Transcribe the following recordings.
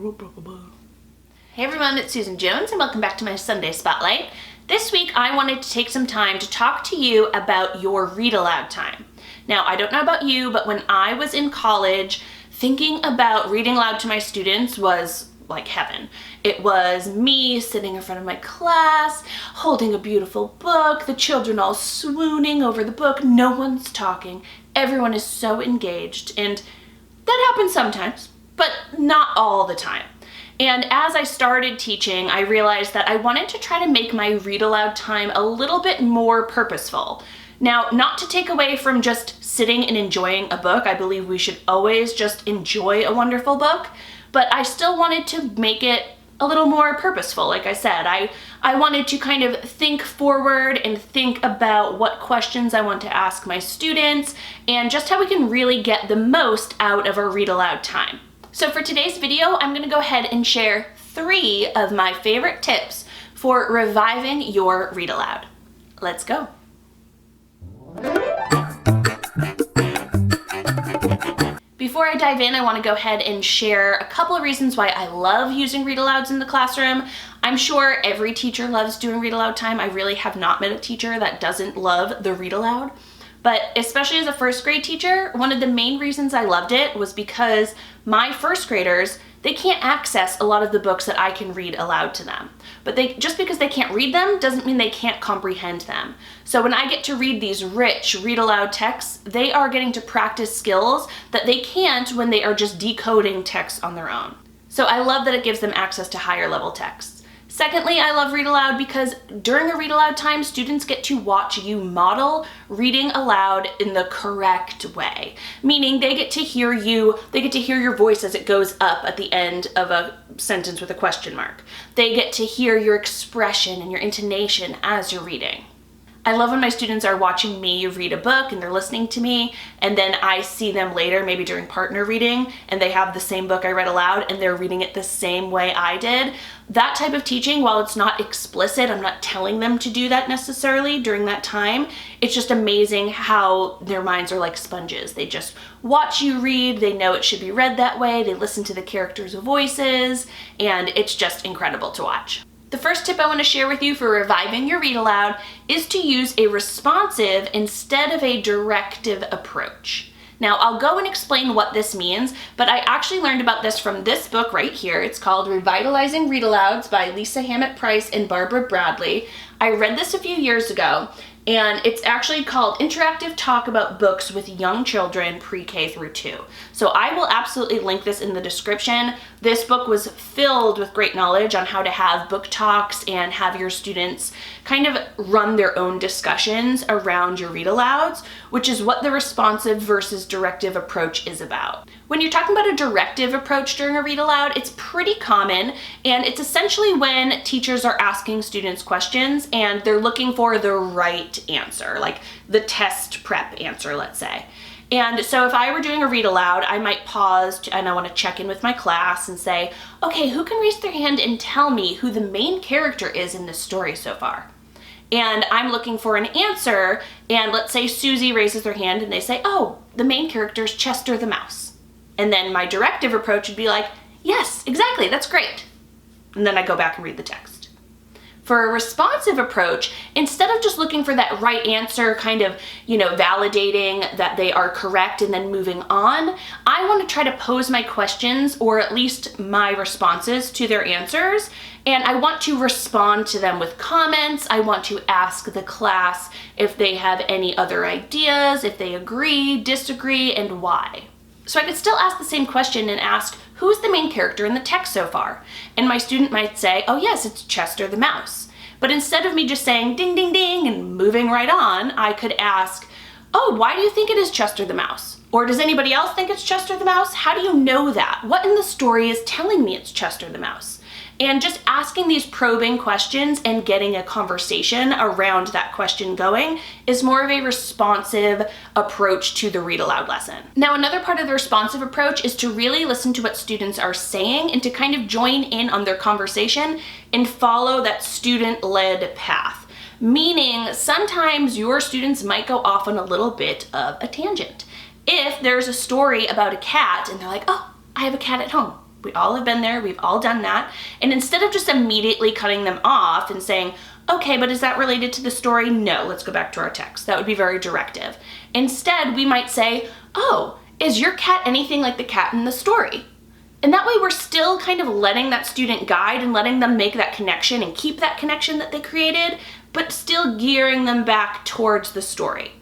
Hey everyone, it's Susan Jones and welcome back to my Sunday Spotlight. This week I wanted to take some time to talk to you about your read aloud time. Now, I don't know about you, but when I was in college, thinking about reading aloud to my students was like heaven. It was me sitting in front of my class, holding a beautiful book, the children all swooning over the book, no one's talking, everyone is so engaged, and that happens sometimes, but not all the time. And as I started teaching, I realized that I wanted to try to make my read aloud time a little bit more purposeful. Now, not to take away from just sitting and enjoying a book. I believe we should always just enjoy a wonderful book, but I still wanted to make it a little more purposeful. Like I said, I wanted to kind of think forward and think about what questions I want to ask my students and just how we can really get the most out of our read aloud time. So for today's video, I'm going to go ahead and share 3 of my favorite tips for reviving your read aloud. Let's go. Before I dive in, I want to go ahead and share a couple of reasons why I love using read alouds in the classroom. I'm sure every teacher loves doing read aloud time. I really have not met a teacher that doesn't love the read aloud. But especially as a first grade teacher, one of the main reasons I loved it was because my first graders, they can't access a lot of the books that I can read aloud to them. But just because they can't read them doesn't mean they can't comprehend them. So when I get to read these rich read aloud texts, they are getting to practice skills that they can't when they are just decoding text on their own. So I love that it gives them access to higher level texts. Secondly, I love read aloud because during a read aloud time, students get to watch you model reading aloud in the correct way. Meaning they get to hear your voice as it goes up at the end of a sentence with a question mark. They get to hear your expression and your intonation as you're reading. I love when my students are watching me read a book and they're listening to me, and then I see them later, maybe during partner reading, and they have the same book I read aloud and they're reading it the same way I did. That type of teaching, while it's not explicit, I'm not telling them to do that necessarily during that time, it's just amazing how their minds are like sponges. They just watch you read, they know it should be read that way, they listen to the characters' voices, and it's just incredible to watch. The first tip I want to share with you for reviving your read aloud is to use a responsive instead of a directive approach. Now, I'll go and explain what this means, but I actually learned about this from this book right here. It's called Revitalizing Read Alouds by Lisa Hammett Price and Barbara Bradley. I read this a few years ago, and it's actually called Interactive Talk About Books with Young Children Pre-K through 2. So I will absolutely link this in the description. This book was filled with great knowledge on how to have book talks and have your students kind of run their own discussions around your read alouds, which is what the responsive versus directive approach is about. When you're talking about a directive approach during a read aloud, it's pretty common, and it's essentially when teachers are asking students questions and they're looking for the right answer, like the test prep answer, let's say. And so if I were doing a read aloud, I might pause and I want to check in with my class and say, okay, who can raise their hand and tell me who the main character is in this story so far? And I'm looking for an answer, and let's say Susie raises their hand and they say, oh, the main character is Chester the mouse. And then my directive approach would be like, yes, exactly, that's great. And then I go back and read the text. For a responsive approach, instead of just looking for that right answer, kind of, validating that they are correct and then moving on, I want to try to pose my questions, or at least my responses to their answers, and I want to respond to them with comments. I want to ask the class if they have any other ideas, if they agree, disagree, and why. So I could still ask the same question and ask, who's the main character in the text so far? And my student might say, oh yes, it's Chester the mouse. But instead of me just saying ding, ding, ding and moving right on, I could ask, oh, why do you think it is Chester the mouse? Or does anybody else think it's Chester the mouse? How do you know that? What in the story is telling me it's Chester the mouse? And just asking these probing questions and getting a conversation around that question going is more of a responsive approach to the read aloud lesson. Now, another part of the responsive approach is to really listen to what students are saying and to kind of join in on their conversation and follow that student-led path. Meaning, sometimes your students might go off on a little bit of a tangent. If there's a story about a cat and they're like, oh, I have a cat at home. We all have been there, we've all done that. And instead of just immediately cutting them off and saying, okay, but is that related to the story? No, let's go back to our text. That would be very directive. Instead, we might say, oh, is your cat anything like the cat in the story? And that way we're still kind of letting that student guide and letting them make that connection and keep that connection that they created, but still gearing them back towards the story.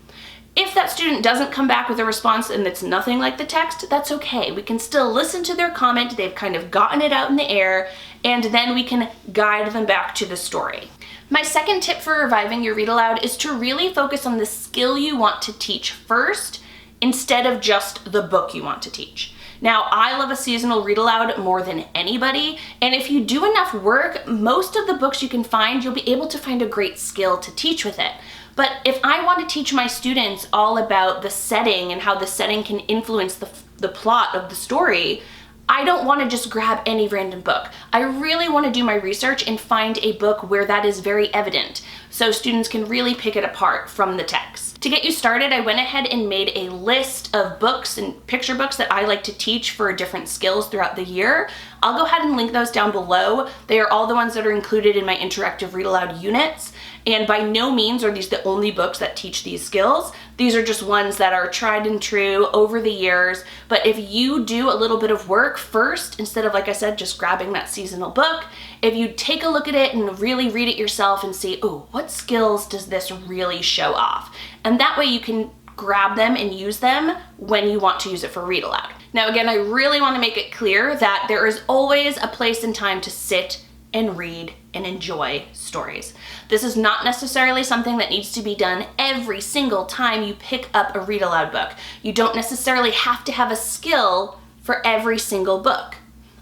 If that student doesn't come back with a response and it's nothing like the text, that's okay. We can still listen to their comment. They've kind of gotten it out in the air, and then we can guide them back to the story. My second tip for reviving your read aloud is to really focus on the skill you want to teach first instead of just the book you want to teach. Now, I love a seasonal read aloud more than anybody, and if you do enough work, most of the books you can find, you'll be able to find a great skill to teach with it. But if I want to teach my students all about the setting and how the setting can influence the plot of the story, I don't want to just grab any random book. I really want to do my research and find a book where that is very evident, so students can really pick it apart from the text. To get you started, I went ahead and made a list of books and picture books that I like to teach for different skills throughout the year. I'll go ahead and link those down below. They are all the ones that are included in my interactive read aloud units. And by no means are these the only books that teach these skills. These are just ones that are tried and true over the years. But if you do a little bit of work first, instead of, like I said, just grabbing that seasonal book, if you take a look at it and really read it yourself and see, oh, what skills does this really show off? And that way you can grab them and use them when you want to use it for read aloud. Now, again, I really want to make it clear that there is always a place and time to sit and read and enjoy stories. This is not necessarily something that needs to be done every single time you pick up a read aloud book. You don't necessarily have to have a skill for every single book.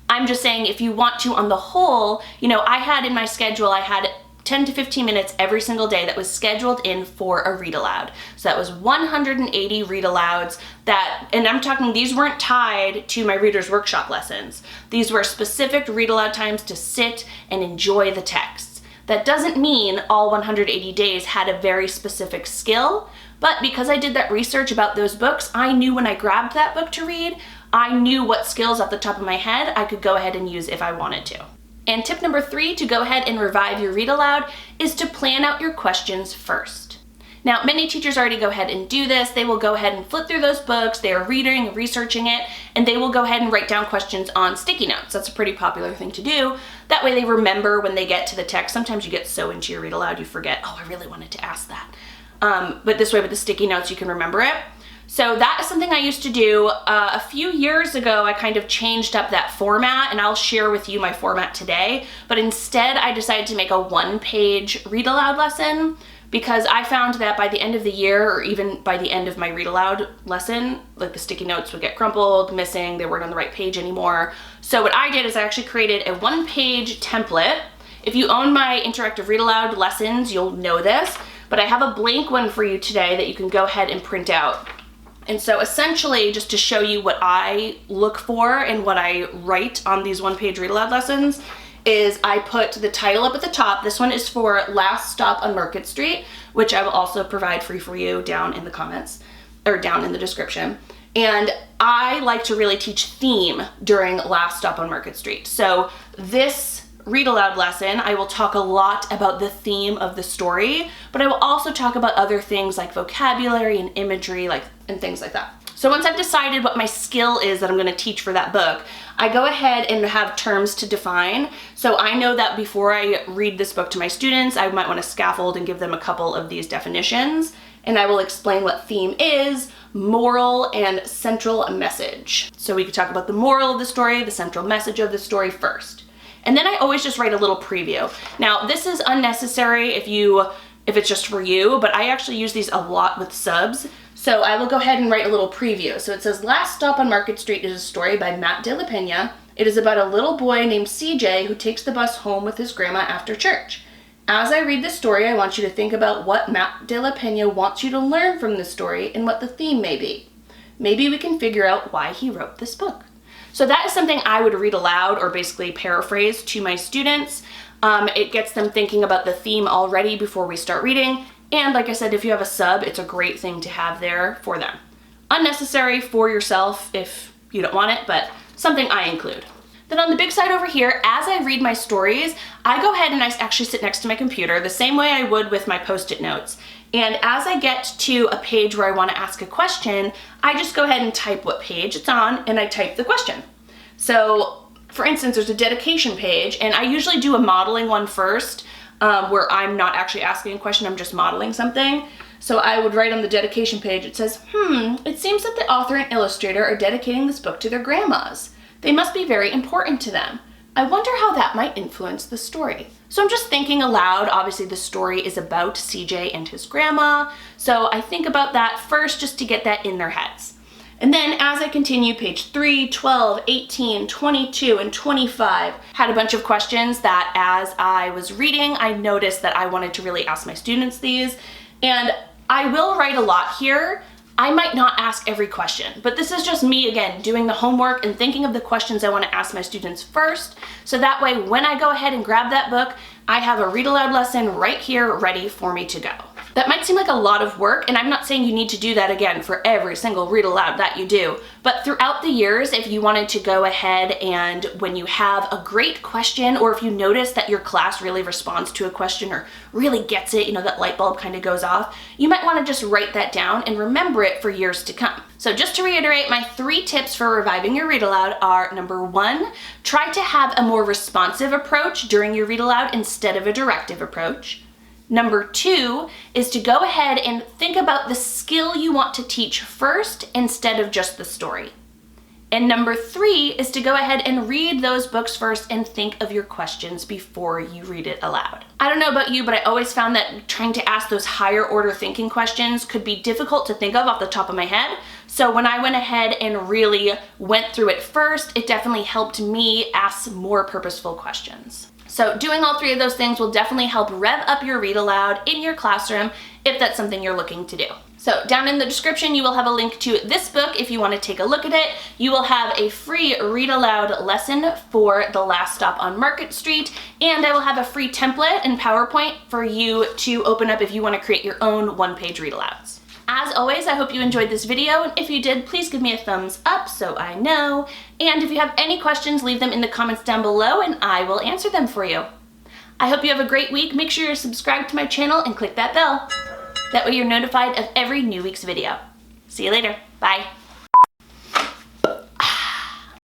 I'm just saying if you want to on the whole, I had in my schedule, I had 10 to 15 minutes every single day that was scheduled in for a read aloud. So that was 180 read alouds and I'm talking, these weren't tied to my Reader's Workshop lessons. These were specific read aloud times to sit and enjoy the texts. That doesn't mean all 180 days had a very specific skill, but because I did that research about those books, I knew when I grabbed that book to read, I knew what skills off the top of my head I could go ahead and use if I wanted to. And tip number 3 to go ahead and revive your read aloud is to plan out your questions first. Now, many teachers already go ahead and do this. They will go ahead and flip through those books, they are reading and researching it, and they will go ahead and write down questions on sticky notes. That's a pretty popular thing to do. That way they remember when they get to the text. Sometimes you get so into your read aloud you forget, oh, I really wanted to ask that. But this way with the sticky notes you can remember it. So that is something I used to do. A few years ago, I kind of changed up that format, and I'll share with you my format today. But instead, I decided to make a one-page read aloud lesson because I found that by the end of the year, or even by the end of my read aloud lesson, like the sticky notes would get crumpled, missing, they weren't on the right page anymore. So what I did is I actually created a one-page template. If you own my interactive read aloud lessons, you'll know this, but I have a blank one for you today that you can go ahead and print out. And so essentially, just to show you what I look for and what I write on these one-page read aloud lessons, is I put the title up at the top. This one is for Last Stop on Market Street, which I will also provide free for you down in the comments, or down in the description. And I like to really teach theme during Last Stop on Market Street. So this read aloud lesson, I will talk a lot about the theme of the story, but I will also talk about other things like vocabulary and imagery, and things like that. So once I've decided what my skill is that I'm going to teach for that book, I go ahead and have terms to define. So I know that before I read this book to my students, I might want to scaffold and give them a couple of these definitions, and I will explain what theme is, moral, and central message. So we could talk about the moral of the story, the central message of the story first. And then I always just write a little preview. Now, this is unnecessary if it's just for you, but I actually use these a lot with subs. So I will go ahead and write a little preview. So it says, Last Stop on Market Street is a story by Matt De La Pena. It is about a little boy named CJ who takes the bus home with his grandma after church. As I read this story, I want you to think about what Matt De La Pena wants you to learn from this story and what the theme may be. Maybe we can figure out why he wrote this book. So that is something I would read aloud or basically paraphrase to my students. It gets them thinking about the theme already before we start reading. And like I said, if you have a sub, it's a great thing to have there for them. Unnecessary for yourself if you don't want it, but something I include. Then on the big side over here, as I read my stories, I go ahead and I actually sit next to my computer the same way I would with my Post-it notes. And as I get to a page where I want to ask a question, I just go ahead and type what page it's on and I type the question. So for instance, there's a dedication page and I usually do a modeling one first where I'm not actually asking a question, I'm just modeling something. So I would write on the dedication page, it says, it seems that the author and illustrator are dedicating this book to their grandmas. They must be very important to them. I wonder how that might influence the story. So I'm just thinking aloud. Obviously the story is about CJ and his grandma. So I think about that first just to get that in their heads. And then as I continue, page 3, 12, 18, 22, and 25 had a bunch of questions that as I was reading, I noticed that I wanted to really ask my students these. And I will write a lot here. I might not ask every question, but this is just me, again, doing the homework and thinking of the questions I want to ask my students first. So that way, when I go ahead and grab that book, I have a read aloud lesson right here ready for me to go. That might seem like a lot of work, and I'm not saying you need to do that again for every single read aloud that you do, but throughout the years, if you wanted to go ahead and when you have a great question, or if you notice that your class really responds to a question or really gets it, you know, that light bulb kind of goes off, you might want to just write that down and remember it for years to come. So just to reiterate, my 3 tips for reviving your read aloud are: number 1, try to have a more responsive approach during your read aloud instead of a directive approach. Number 2 is to go ahead and think about the skill you want to teach first instead of just the story. And number 3 is to go ahead and read those books first and think of your questions before you read it aloud. I don't know about you, but I always found that trying to ask those higher order thinking questions could be difficult to think of off the top of my head. So when I went ahead and really went through it first, it definitely helped me ask more purposeful questions. So doing all 3 of those things will definitely help rev up your read aloud in your classroom if that's something you're looking to do. So down in the description, you will have a link to this book if you want to take a look at it. You will have a free read aloud lesson for The Last Stop on Market Street, and I will have a free template in PowerPoint for you to open up if you want to create your own one-page read alouds. As always, I hope you enjoyed this video, and if you did, please give me a thumbs up so I know. And if you have any questions, leave them in the comments down below and I will answer them for you. I hope you have a great week. Make sure you're subscribed to my channel and click that bell. That way you're notified of every new week's video. See you later. Bye.